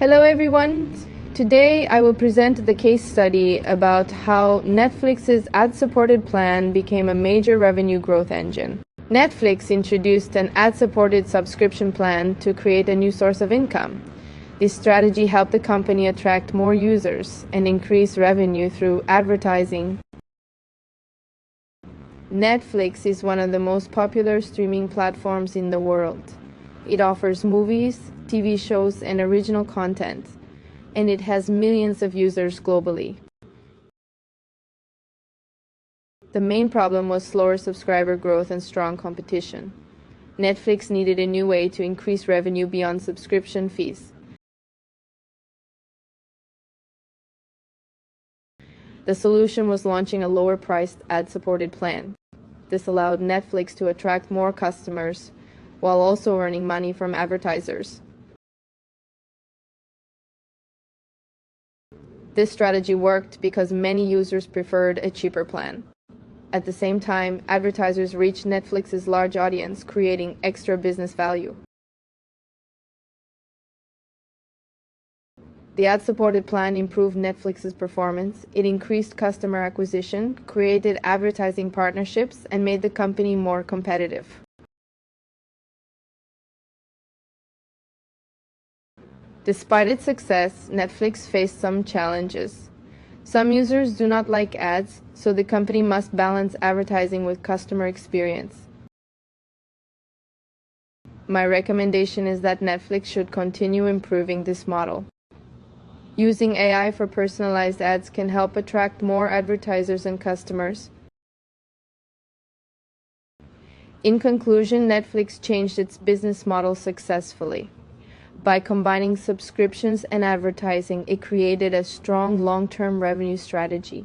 Hello everyone! Today I will present the case study about how Netflix's ad-supported plan became a major revenue growth engine. Netflix introduced an ad-supported subscription plan to create a new source of income. This strategy helped the company attract more users and increase revenue through advertising. Netflix is one of the most popular streaming platforms in the world. It offers movies, TV shows, and original content, and it has millions of users globally. The main problem was slower subscriber growth and strong competition. Netflix needed a new way to increase revenue beyond subscription fees. The solution was launching a lower-priced ad-supported plan. This allowed Netflix to attract more customers while also earning money from advertisers. This strategy worked because many users preferred a cheaper plan. At the same time, advertisers reached Netflix's large audience, creating extra business value. The ad-supported plan improved Netflix's performance. It increased customer acquisition, created advertising partnerships, and made the company more competitive. Despite its success, Netflix faced some challenges. Some users do not like ads, so the company must balance advertising with customer experience. My recommendation is that Netflix should continue improving this model. Using AI for personalized ads can help attract more advertisers and customers. In conclusion, Netflix changed its business model successfully. By combining subscriptions and advertising, it created a strong long-term revenue strategy.